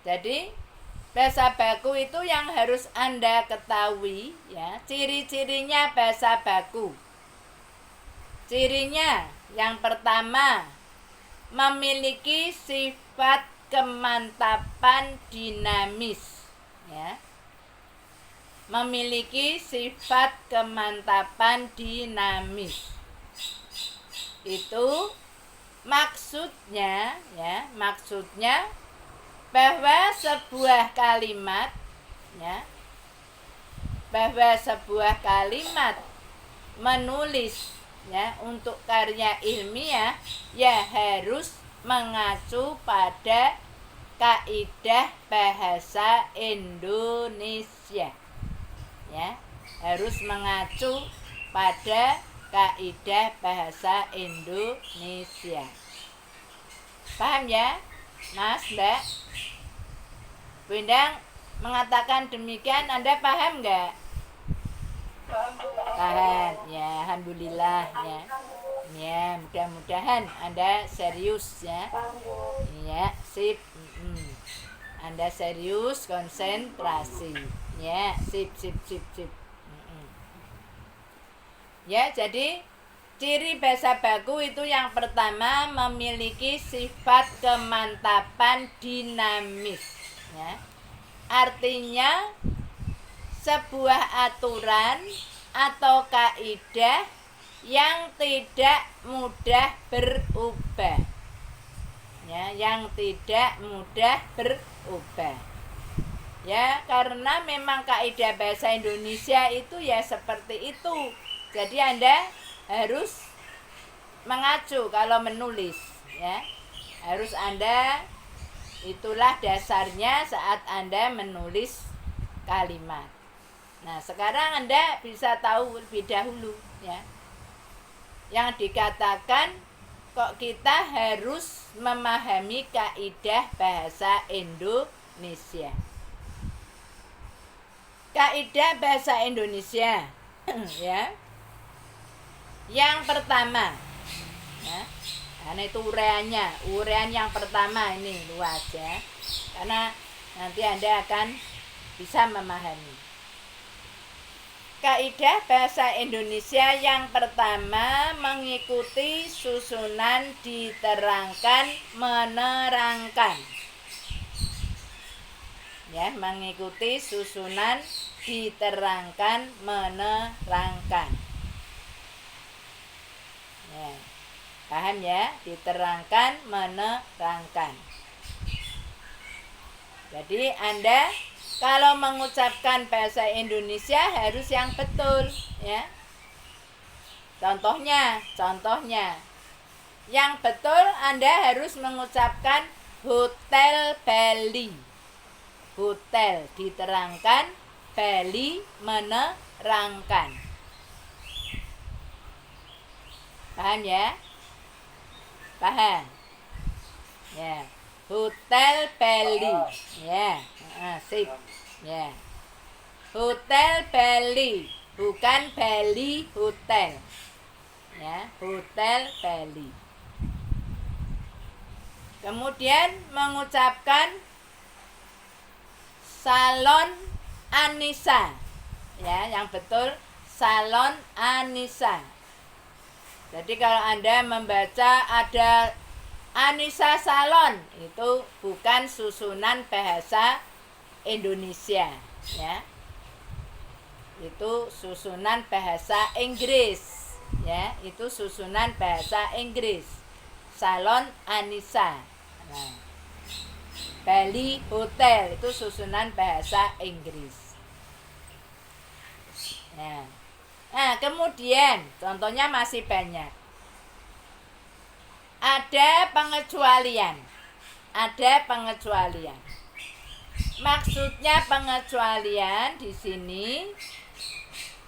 Jadi bahasa baku itu yang harus Anda ketahui ya, ciri-cirinya bahasa baku. Cirinya yang pertama, memiliki sifat kemantapan dinamis ya. Memiliki sifat kemantapan dinamis. Itu maksudnya ya, maksudnya bahwa sebuah kalimat ya, bahwa sebuah kalimat menulis ya untuk karya ilmiah ya harus mengacu pada kaidah bahasa Indonesia ya, harus mengacu pada kaidah bahasa Indonesia. Paham ya Mas, Mbak? Bu Endang mengatakan demikian, Anda paham nggak? Paham ya, alhamdulillah ya. Ya, mudah-mudahan Anda serius ya. Ya, sip. Anda serius, konsentrasi. Ya, sip. Ya, jadi ciri bahasa baku itu yang pertama, memiliki sifat kemantapan dinamis ya. Artinya sebuah aturan atau kaidah yang tidak mudah berubah ya, yang tidak mudah berubah ya, karena memang kaidah bahasa Indonesia itu ya seperti itu. Jadi Anda harus mengacu kalau menulis ya, harus Anda, itulah dasarnya saat Anda menulis kalimat. Nah, sekarang Anda bisa tahu lebih dahulu ya, yang dikatakan kok kita harus memahami kaidah bahasa Indonesia. Kaidah bahasa Indonesia ya. Yang pertama ya, karena itu urean yang pertama ini luas ya, karena nanti Anda akan bisa memahami. Kaidah bahasa Indonesia yang pertama, mengikuti susunan diterangkan menerangkan. Ya, mengikuti susunan diterangkan menerangkan. Ya, paham ya? Diterangkan menerangkan. Jadi Anda kalau mengucapkan bahasa Indonesia harus yang betul ya. Contohnya yang betul Anda harus mengucapkan Hotel Bali. Hotel diterangkan, Bali menerangkan. Paham ya? Paham? Ya. Hotel Bali ya. Sip ya. Hotel Bali, bukan Bali Hotel ya, Hotel Bali. Kemudian mengucapkan Salon Anissa ya, yang betul Salon Anissa. Jadi kalau Anda membaca ada Anissa Salon, itu bukan susunan bahasa Indonesia ya, itu susunan bahasa Inggris ya, itu susunan bahasa Inggris. Salon Anissa. Nah, Bali Hotel itu susunan bahasa Inggris. Nah, kemudian contohnya masih banyak. Ada pengecualian. Maksudnya pengecualian di sini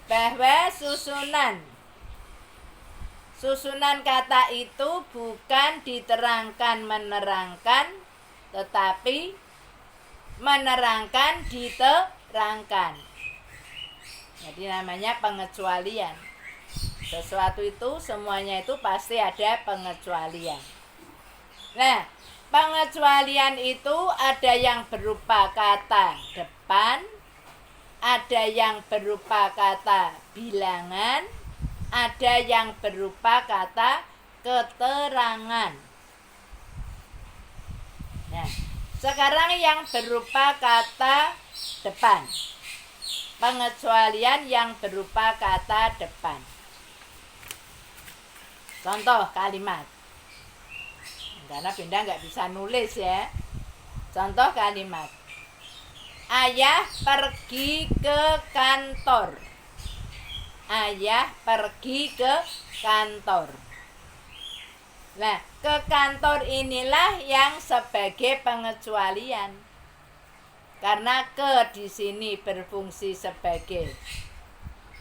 bahwa susunan kata itu bukan diterangkan menerangkan, tetapi menerangkan diterangkan. Jadi namanya pengecualian. Sesuatu itu semuanya itu pasti ada pengecualian. Nah, Pengecualian itu ada yang berupa kata depan, ada yang berupa kata bilangan, ada yang berupa kata keterangan. Nah, sekarang yang berupa kata depan. Pengecualian yang berupa kata depan. Contoh kalimat. Karena Bunda nggak bisa nulis ya. Contoh kalimat. Ayah pergi ke kantor. Ayah pergi ke kantor. Nah, ke kantor inilah yang sebagai pengecualian. Karena ke di sini berfungsi sebagai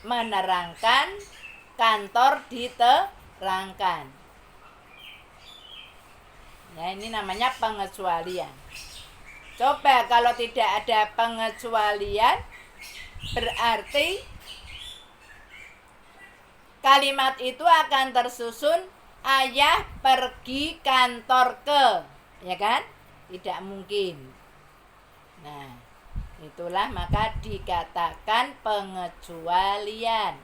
menerangkan, kantor diterangkan. Nah, ini namanya pengecualian. Coba kalau tidak ada pengecualian, berarti kalimat itu akan tersusun ayah pergi kantor ke, ya kan? Tidak mungkin. Nah, itulah maka dikatakan pengecualian.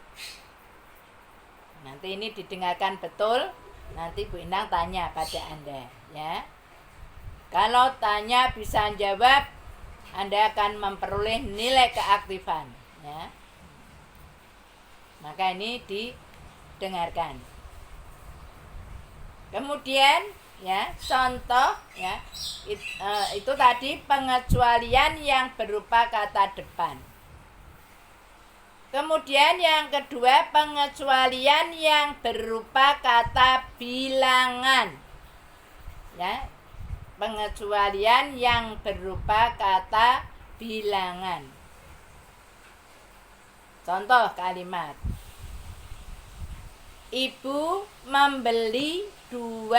Nanti ini didengarkan betul, nanti Bu Endang tanya pada Anda, ya. Kalau tanya bisa jawab, Anda akan memperoleh nilai keaktifan, ya. Maka ini didengarkan. Kemudian ya, contoh ya, itu tadi pengecualian yang berupa kata depan. Kemudian yang kedua, pengecualian yang berupa kata bilangan. Ya. Pengecualian yang berupa kata bilangan. Contoh kalimat. Ibu membeli 2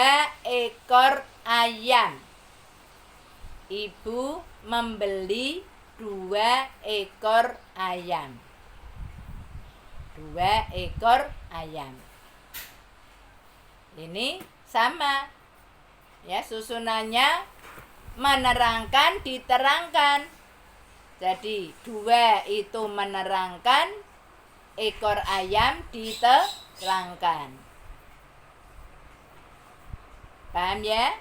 ekor ayam. Ibu membeli 2 ekor ayam. 2 ekor ayam. Ini sama. Ya, susunannya menerangkan, diterangkan. Jadi 2 itu menerangkan, ekor ayam diterangkan. Paham ya?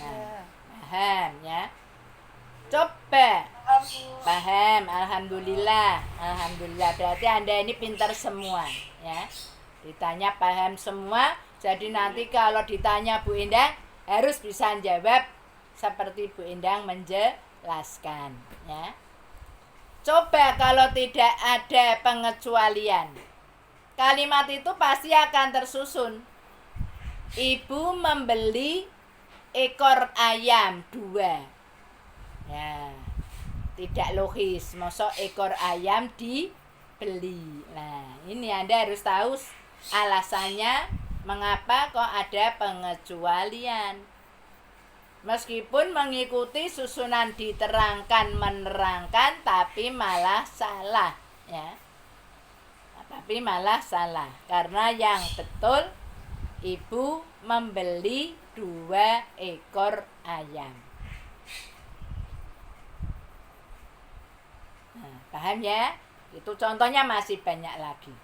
Nah, paham ya? Coba paham, alhamdulillah. Alhamdulillah, berarti Anda ini pintar semua ya. Ditanya paham semua. Jadi nanti kalau ditanya Bu Endang harus bisa jawab seperti Bu Endang menjelaskan ya. Coba kalau tidak ada pengecualian, kalimat itu pasti akan tersusun. Ibu membeli ekor ayam 2. Ya, tidak logis, masa ekor ayam dibeli. Nah, ini Anda harus tahu alasannya mengapa kok ada pengecualian. Meskipun mengikuti susunan diterangkan, menerangkan, tapi malah salah ya. Tapi malah salah karena yang betul ibu membeli 2 ekor ayam. Nah, paham ya? Itu contohnya masih banyak lagi.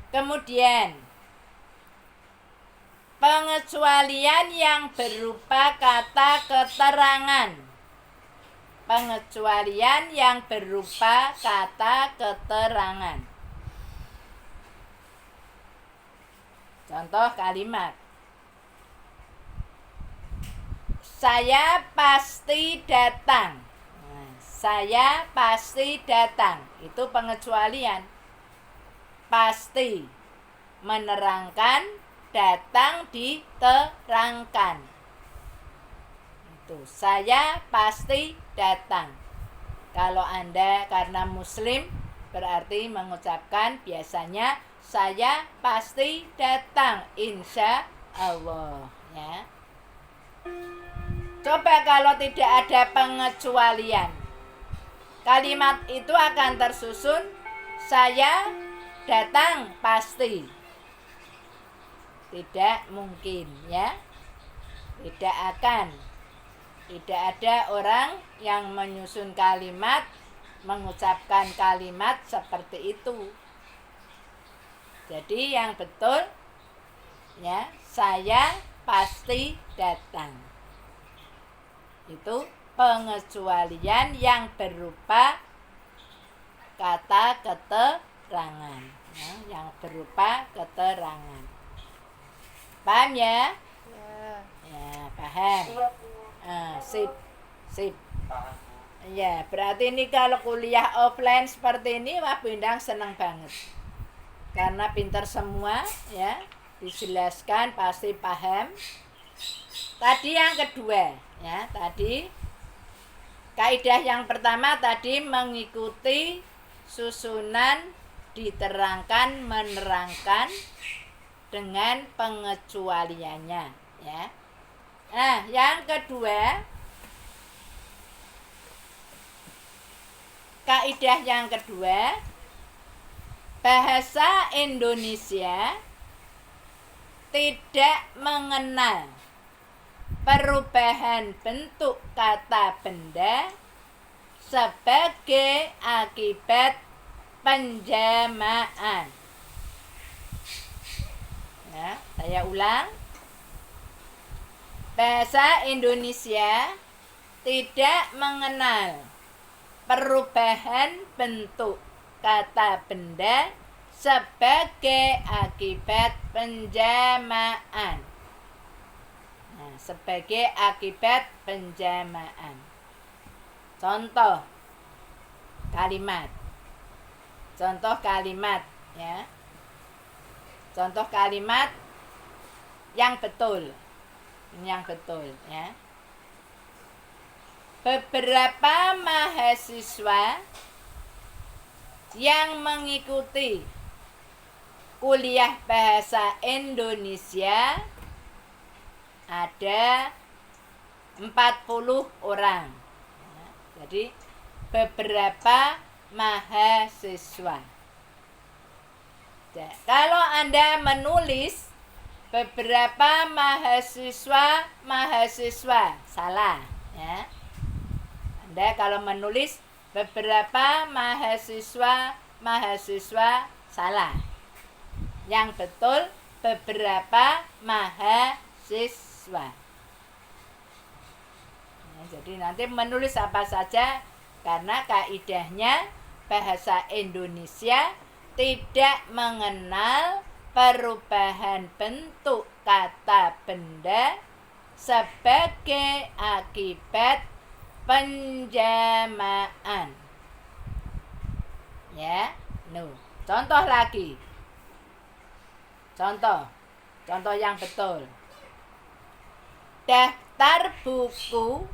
Kemudian pengecualian yang berupa kata keterangan. Pengecualian yang berupa kata keterangan. Contoh kalimat. Saya pasti datang. Nah, saya pasti datang. Itu pengecualian. Pasti menerangkan, datang diterangkan. Itu saya pasti datang. Kalau Anda karena muslim berarti mengucapkan biasanya saya pasti datang insya Allah ya. Coba kalau tidak ada pengecualian, kalimat itu akan tersusun saya datang pasti. Tidak mungkin, ya. Tidak akan. Tidak ada orang yang menyusun kalimat, mengucapkan kalimat seperti itu. Jadi yang betul, ya, saya pasti datang. Itu pengecualian yang berupa kata keterangan, ya, yang berupa keterangan. Paham ya? Ya, paham. Sip. Ya, berarti ini kalau kuliah offline seperti ini, wah Bu Endang senang banget. Karena pintar semua, ya, dijelaskan pasti paham. Tadi yang kedua, ya, tadi kaidah yang pertama tadi mengikuti susunan diterangkan menerangkan dengan pengecualiannya, ya. Nah, yang kedua, kaidah yang kedua, bahasa Indonesia tidak mengenal perubahan bentuk kata benda sebagai akibat penjamaan. Nah, saya ulang. Bahasa Indonesia tidak mengenal perubahan bentuk kata benda sebagai akibat penjamaan. Nah, sebagai akibat penjamaan. Contoh kalimat. Ya. Contoh kalimat yang betul. Yang betul, ya. Beberapa mahasiswa yang mengikuti kuliah bahasa Indonesia ada 40 orang. Jadi beberapa mahasiswa. Kalau Anda menulis beberapa mahasiswa salah, ya. Anda kalau menulis beberapa mahasiswa salah. Yang betul beberapa mahasiswa. Nah, jadi nanti menulis apa saja karena kaidahnya bahasa Indonesia tidak mengenal perubahan bentuk kata benda sebagai akibat penjamaan. Ya, contoh lagi. Contoh yang betul. Daftar buku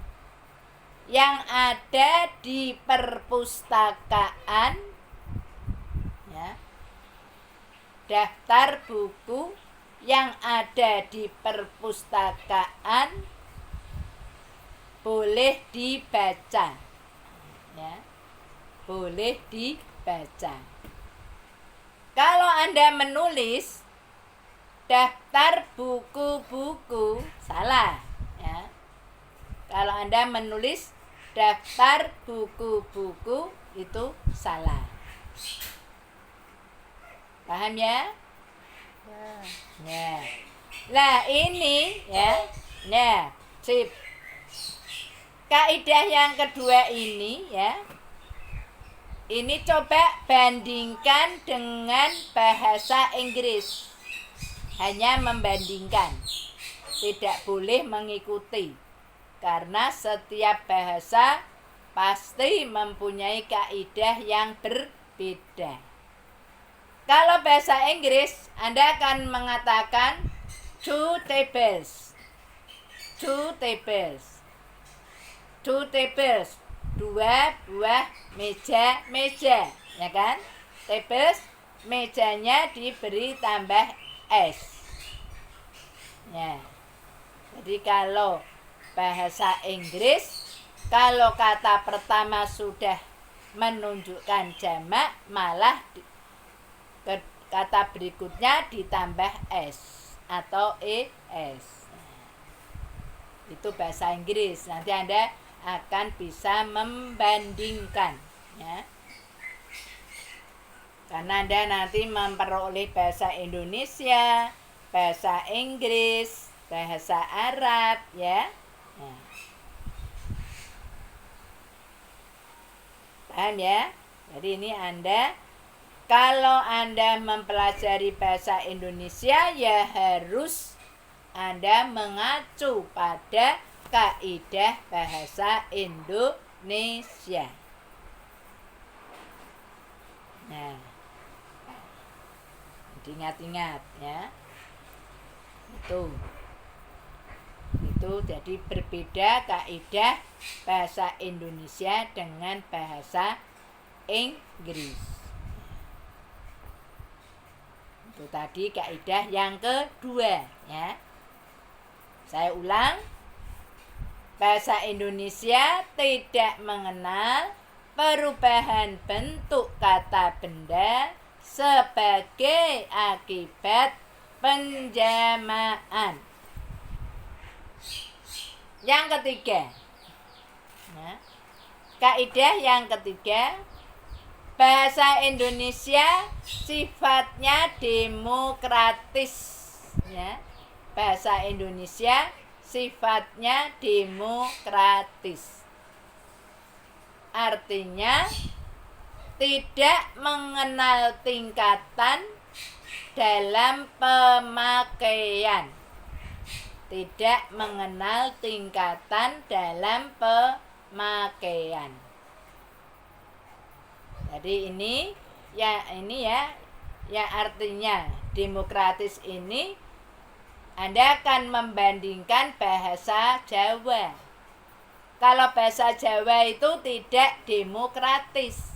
yang ada di perpustakaan, ya. Daftar buku yang ada di perpustakaan boleh dibaca, ya. Boleh dibaca. Kalau Anda menulis daftar buku-buku salah, ya. Kalau Anda menulis daftar buku-buku itu salah. Paham ya? Ya. Nah, ini, ya. Nah, sip. Kaidah yang kedua ini, ya. Ini coba bandingkan dengan bahasa Inggris. Hanya membandingkan. Tidak boleh mengikuti. Karena setiap bahasa pasti mempunyai kaidah yang berbeda. Kalau bahasa Inggris, Anda akan mengatakan 2 tables. 2 tables. 2 tables. 2 buah meja, ya kan? Tables, mejanya diberi tambah S. Ya. Jadi kalau bahasa Inggris, kalau kata pertama sudah menunjukkan jamak, malah kata berikutnya ditambah S. atau ES. Itu bahasa Inggris. Nanti Anda akan bisa membandingkan, ya. Karena Anda nanti memperoleh bahasa Indonesia, bahasa Inggris, bahasa Arab, ya. Nah. Paham ya? Jadi ini kalau Anda mempelajari bahasa Indonesia, ya harus Anda mengacu pada kaidah bahasa Indonesia. Nah, ingat-ingat ya. Itu jadi berbeda kaidah bahasa Indonesia dengan bahasa Inggris. Itu tadi kaidah yang kedua, ya. Saya ulang. Bahasa Indonesia tidak mengenal perubahan bentuk kata benda sebagai akibat penjamaan. Yang ketiga, nah, kaidah yang ketiga, bahasa Indonesia sifatnya demokratis, ya. Bahasa Indonesia sifatnya demokratis. Artinya tidak mengenal tingkatan dalam pemakaian. Tidak mengenal tingkatan dalam pemakaian. Jadi ini ya artinya demokratis ini Anda akan membandingkan bahasa Jawa. Kalau bahasa Jawa itu tidak demokratis.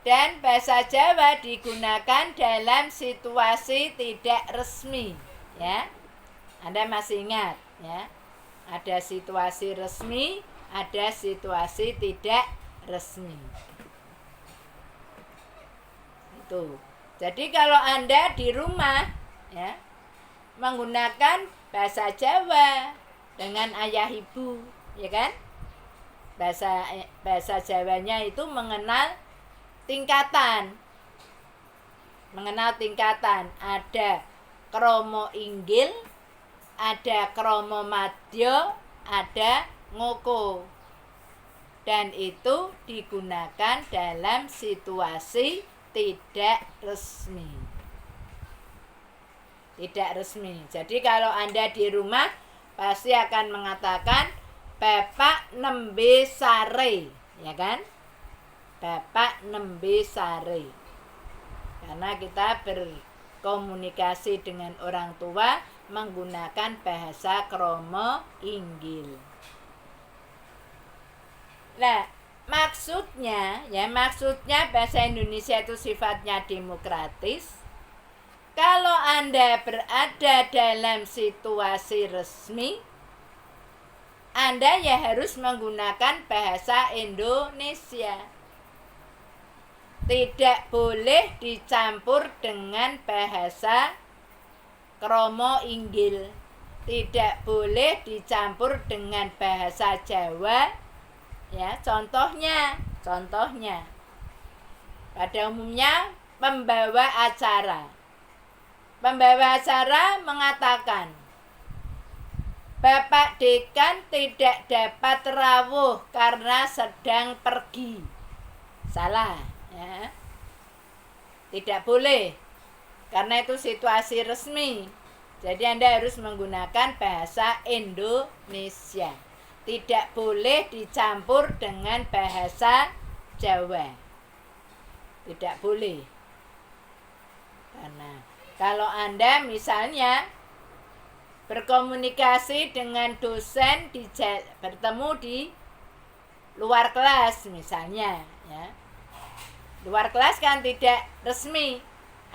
Dan bahasa Jawa digunakan dalam situasi tidak resmi, ya. Anda masih ingat, ya? Ada situasi resmi, ada situasi tidak resmi. Itu. Jadi kalau Anda di rumah, ya, menggunakan bahasa Jawa dengan ayah ibu, ya kan? Bahasa Jawanya itu mengenal tingkatan. Ada kromo inggil, ada kromo madya, ada ngoko. Dan itu digunakan dalam situasi tidak resmi. Tidak resmi. Jadi kalau Anda di rumah pasti akan mengatakan Bapak nembe sare, ya kan? Bapak nembe sare. Karena kita berkomunikasi dengan orang tua menggunakan bahasa kromo inggil. Nah, maksudnya bahasa Indonesia itu sifatnya demokratis. Kalau Anda berada dalam situasi resmi, Anda ya harus menggunakan bahasa Indonesia. Tidak boleh dicampur dengan bahasa kromo inggil. Tidak boleh dicampur dengan bahasa Jawa. Ya, contohnya pada umumnya pembawa acara mengatakan Bapak Dekan tidak dapat rawuh karena sedang pergi. Salah, ya. Tidak boleh, karena itu situasi resmi. Jadi Anda harus menggunakan bahasa Indonesia. Tidak boleh dicampur dengan bahasa Jawa. Tidak boleh. Karena kalau Anda misalnya berkomunikasi dengan dosen bertemu di luar kelas misalnya, ya. Luar kelas kan tidak resmi.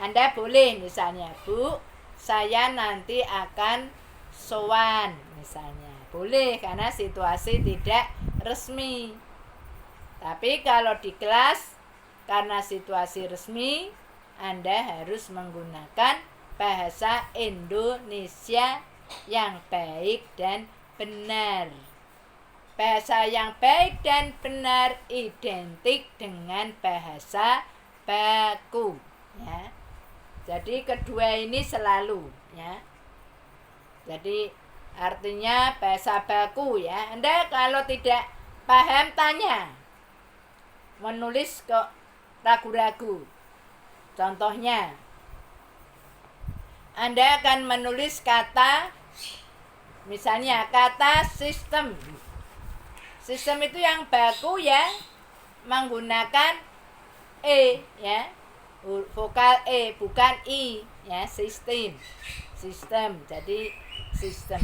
Anda boleh misalnya, Bu, saya nanti akan sowan misalnya. Boleh karena situasi tidak resmi. Tapi kalau di kelas karena situasi resmi, Anda harus menggunakan bahasa Indonesia yang baik dan benar. Bahasa yang baik dan benar identik dengan bahasa baku, ya. Jadi kedua ini selalu, ya. Jadi artinya bahasa baku, ya. Anda kalau tidak paham tanya. Menulis kok ragu-ragu. Contohnya, Anda akan menulis kata, misalnya kata sistem. Sistem itu yang baku, ya, menggunakan E, ya, vokal E bukan I, ya, sistem. Jadi sistem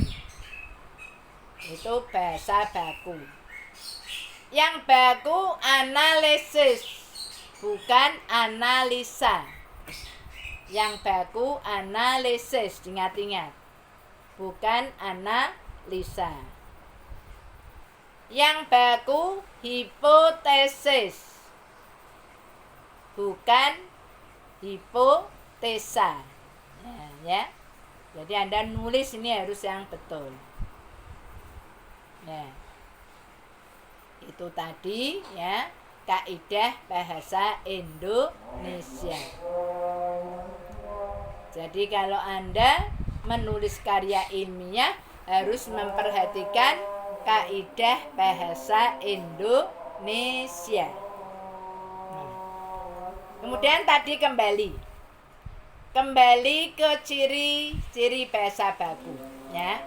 itu bahasa baku. Yang baku analisis bukan analisa. Yang baku analisis, ingat-ingat, bukan analisa. Yang baku hipotesis, bukan hipotesa. Nah, ya. Jadi Anda nulis ini harus yang betul. Nah, itu tadi, ya, kaidah bahasa Indonesia. Jadi kalau Anda menulis karya ilmiah harus memperhatikan kaidah bahasa Indonesia. Kemudian tadi kembali ke ciri-ciri bahasa baku, ya.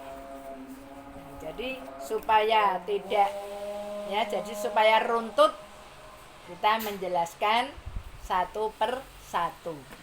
Jadi supaya tidak, ya, jadi supaya runtut kita menjelaskan satu per satu.